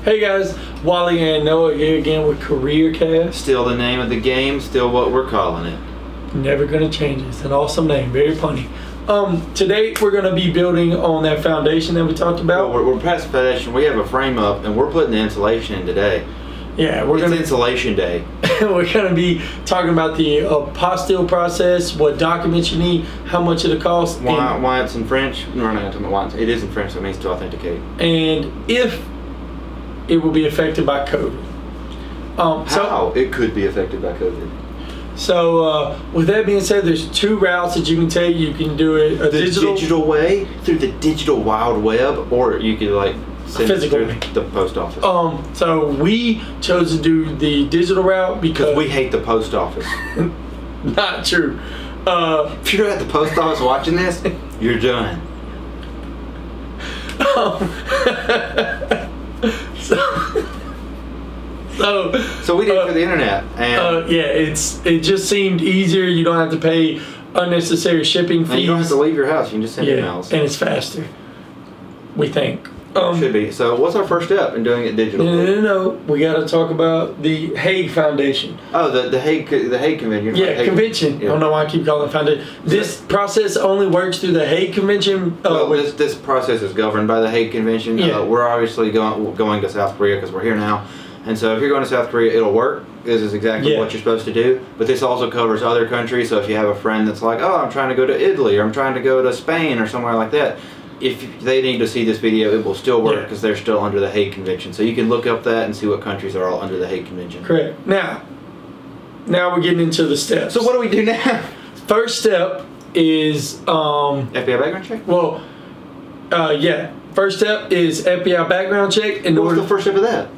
Hey guys, Walley and Noah here again with Korear. Still the name of the game, still what we're calling it. Never gonna change it. It's an awesome name, very funny. Today we're gonna be building on that foundation that we talked about. Well, we're past the foundation. We have a frame up, and we're putting the insulation in today. Yeah, it's insulation day. We're gonna be talking about the Apostille process, what documents you need, how much it'll cost, why it's in French. No, no, it is in French, so it means to authenticate. And if it will be affected by COVID. How it could be affected by COVID. So with that being said, there's two routes that you can take. You can do it the digital way, through the digital wild web, or you could like send it through the post office. So we chose to do the digital route because we hate the post office. Not true. If you're at the post office watching this, you're done. So we did it for the internet, and yeah, it just seemed easier. You don't have to pay unnecessary shipping fees. And you don't have to leave your house. You can just send emails, and it's faster. We think. Should be. So what's our first step in doing it digitally? No. We got to talk about the Hague Foundation. Oh, the Hague Convention. Yeah, convention. Yeah. I don't know why I keep calling it foundation. This process only works through the Hague Convention. Well, this process is governed by the Hague Convention. Yeah. We're obviously going to South Korea because we're here now. And so if you're going to South Korea, it'll work. This is exactly what you're supposed to do. But this also covers other countries. So if you have a friend that's like, oh, I'm trying to go to Italy, or I'm trying to go to Spain, or somewhere like that, if they need to see this video, it will still work because they're still under the Hague Convention. So you can look up that and see what countries are all under the Hague Convention. Correct. Now we're getting into the steps. So what do we do now? First step is FBI background check? Well, yeah. First step is FBI background check. What's the first step of that?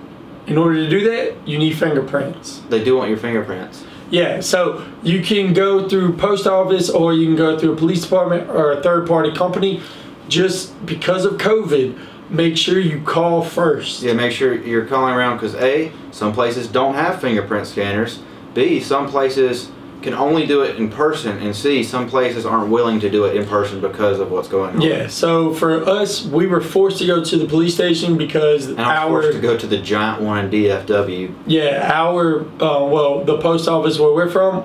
In order to do that, you need fingerprints. They do want your fingerprints. Yeah, so you can go through post office, or you can go through a police department or a third-party company. Just because of COVID, make sure you call first. Yeah, make sure you're calling around because A, some places don't have fingerprint scanners. B, some places can only do it in person, and C, some places aren't willing to do it in person because of what's going on. Yeah, so for us, we were forced to go to the police station because forced to go to the giant one in DFW. Yeah, well, the post office where we're from,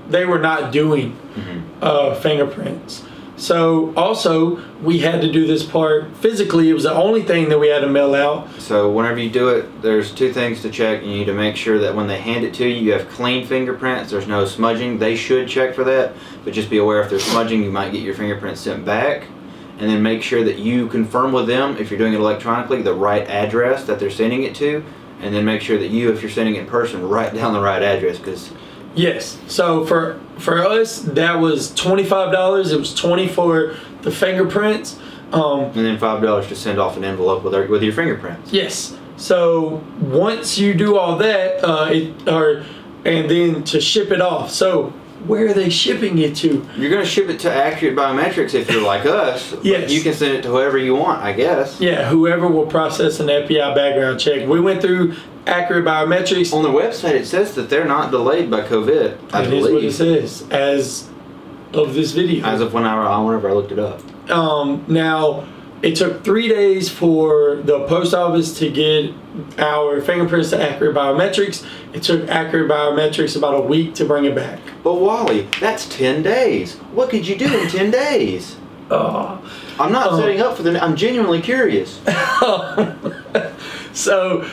they were not doing fingerprints. So also, we had to do this part physically. It was the only thing that we had to mail out. So whenever you do it, there's two things to check. You need to make sure that when they hand it to you, you have clean fingerprints. There's no smudging. They should check for that. But just be aware if there's smudging, you might get your fingerprints sent back. And then make sure that you confirm with them, if you're doing it electronically, the right address that they're sending it to. And then make sure that you, if you're sending it in person, write down the right address. Because yes. So for us, that was $25. It was $20 for the fingerprints. And then $5 to send off an envelope with your fingerprints. Yes. So once you do all that, and then to ship it off. So where are they shipping it to? You're going to ship it to Accurate Biometrics if you're like us. Yes. But you can send it to whoever you want, I guess. Yeah, whoever will process an FBI background check. We went through Accurate Biometrics. On the website, it says that they're not delayed by COVID. I believe. Is what it says as of this video. As of whenever I looked it up. Now, it took 3 days for the post office to get our fingerprints to Accurate Biometrics. It took Accurate Biometrics about a week to bring it back. But Wally, that's 10 days. What could you do in 10 days? I'm not setting up for I'm genuinely curious. So,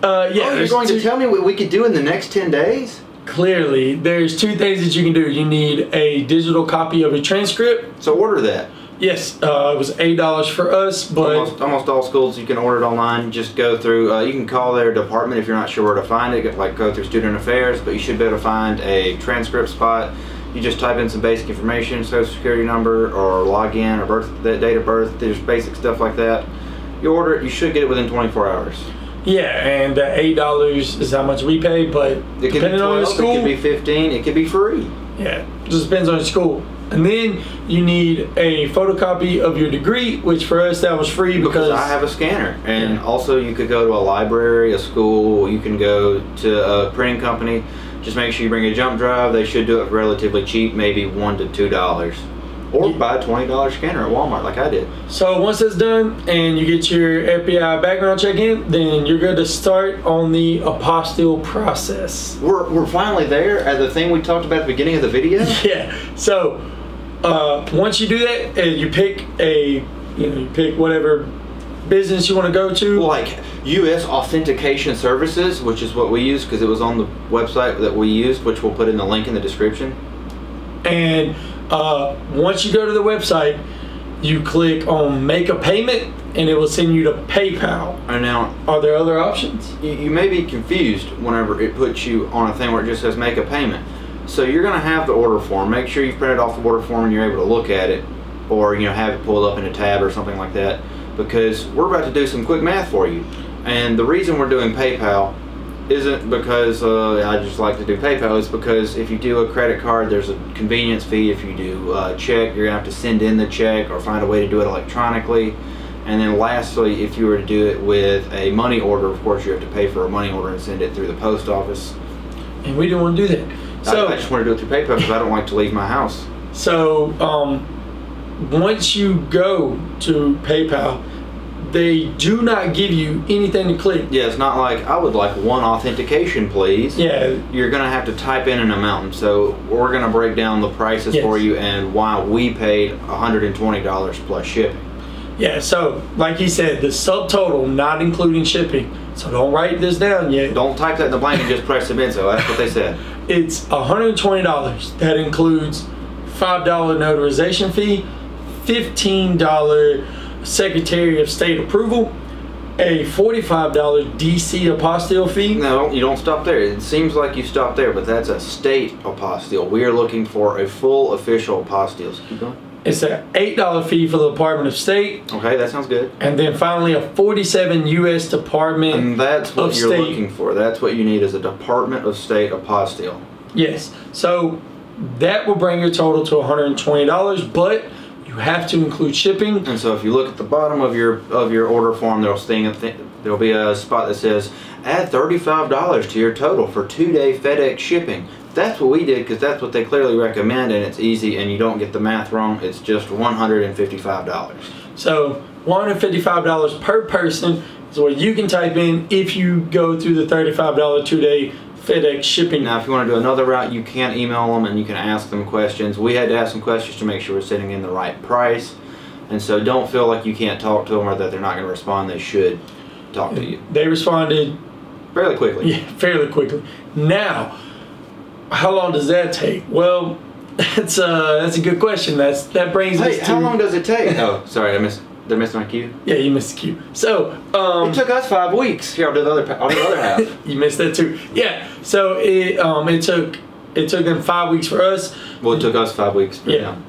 yeah. You're going to tell me what we could do in the next 10 days? Clearly, there's two things that you can do. You need a digital copy of a transcript. So order that. Yes, it was $8 for us, but almost all schools you can order it online. Just go through. You can call their department if you're not sure where to find it. Like go through Student Affairs, but you should be able to find a transcript spot. You just type in some basic information, social security number, or login, or date of birth. There's basic stuff like that. You order it. You should get it within 24 hours. Yeah, and $8 is how much we pay, but it depending on your school, it could be 15. It could be free. Yeah, just depends on your school. And then you need a photocopy of your degree, which for us that was free because I have a scanner. And also you could go to a library, a school, you can go to a printing company. Just make sure you bring a jump drive. They should do it relatively cheap, maybe $1 to $2. Or buy a $20 scanner at Walmart like I did. So once that's done and you get your FBI background check in, then you're good to start on the apostille process. We're finally there at the thing we talked about at the beginning of the video? Yeah. So once you do that, you pick you pick whatever business you want to go to. Like U.S. Authentication Services, which is what we use because it was on the website that we used, which we'll put in the link in the description. And once you go to the website, you click on make a payment and it will send you to PayPal. And now, are there other options? You may be confused whenever it puts you on a thing where it just says make a payment. So you're going to have the order form. Make sure you print it off the order form and you're able to look at it, or have it pulled up in a tab or something like that, because we're about to do some quick math for you. And the reason we're doing PayPal isn't because I just like to do PayPal. It's because if you do a credit card, there's a convenience fee. If you do check, you're gonna have to send in the check or find a way to do it electronically. And then lastly, if you were to do it with a money order, of course you have to pay for a money order and send it through the post office. And we didn't want to do that. So I just want to do it through PayPal because I don't like to leave my house. So once you go to PayPal, they do not give you anything to click. Yeah, it's not like, I would like one authentication, please. Yeah. You're going to have to type in an amount. So we're going to break down the prices for you and why we paid $120 plus shipping. Yeah, so like he said, the subtotal not including shipping. So don't write this down yet. Don't type that in the blank and just press submit. So that's what they said. It's $120. That includes $5 notarization fee, $15 Secretary of State approval, a $45 DC apostille fee. No, you don't stop there. It seems like you stopped there, but that's a state apostille. We are looking for a full official apostille. So keep going. It's an $8 fee for the Department of State. Okay, that sounds good. And then finally a $47 U.S. Department and that's what of you're State. Looking for. That's what you need, is a Department of State apostille. Yes. So that will bring your total to $120, but you have to include shipping. And so if you look at the bottom of your order form, there'll be a spot that says add $35 to your total for 2-day FedEx shipping. That's what we did because that's what they clearly recommend, and it's easy and you don't get the math wrong. It's just $155. So $155 per person is what you can type in if you go through the $35 2-day FedEx shipping. Now, if you want to do another route, you can email them and you can ask them questions. We had to ask some questions to make sure we're sitting in the right price. And so don't feel like you can't talk to them or that they're not going to respond. They should talk to you. They responded fairly quickly. Yeah, fairly quickly. Now, how long does that take? Well, that's a good question. That brings us to... how long does it take? Oh, sorry, Did I miss my cue? Yeah, you missed the cue. So it took us 5 weeks. Here, I'll do the other half. You missed that too. Yeah. So it took them 5 weeks for us. Well, it took us 5 weeks for them.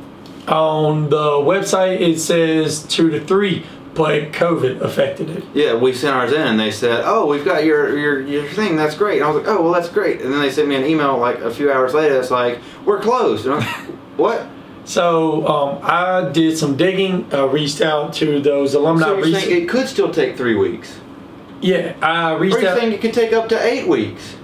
On the website it says 2 to 3, but COVID affected it. Yeah, we sent ours in and they said, "Oh, we've got your thing. That's great." And I was like, "Oh, well, that's great." And then they sent me an email like a few hours later. It's like, "We're closed." And I'm like, "What?" So I did some digging, reached out to those alumni. So you're saying it could still take 3 weeks? Yeah, I reached out. Or you're saying it could take up to 8 weeks?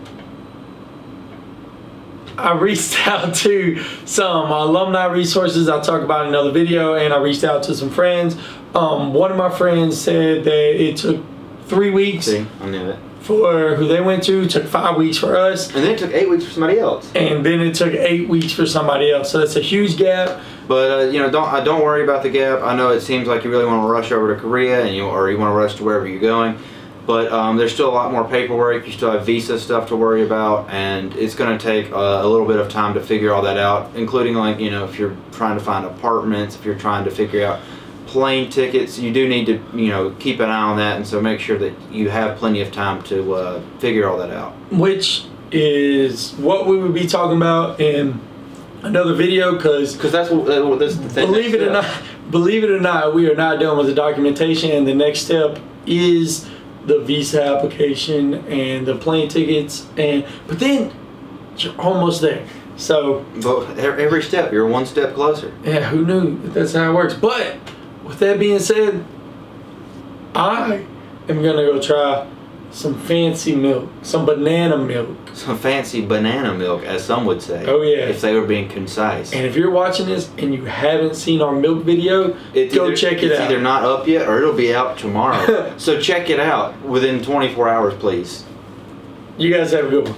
I reached out to some alumni resources I'll talk about in another video, and I reached out to some friends. One of my friends said that it took 3 weeks. See, I knew it. For who they went to, took 5 weeks for us. And then it took 8 weeks for somebody else. And then it took 8 weeks for somebody else. So that's a huge gap. But don't worry about the gap. I know it seems like you really want to rush over to Korea, or you want to rush to wherever you're going. But there's still a lot more paperwork. You still have visa stuff to worry about, and it's going to take a little bit of time to figure all that out, including if you're trying to find apartments, if you're trying to figure out plane tickets. You do need to keep an eye on that, and so make sure that you have plenty of time to figure all that out. Which is what we would be talking about in another video, because that's the thing. Believe it or not, we are not done with the documentation, and the next step is the visa application and the plane tickets, but then you're almost there. So but every step you're one step closer. Yeah, who knew that's how it works? But with that being said, I am gonna go try some fancy milk, some banana milk. Some fancy banana milk, as some would say. Oh yeah. If they were being concise. And if you're watching this and you haven't seen our milk video, go check it out. It's either not up yet or it'll be out tomorrow. So check it out within 24 hours, please. You guys have a good one.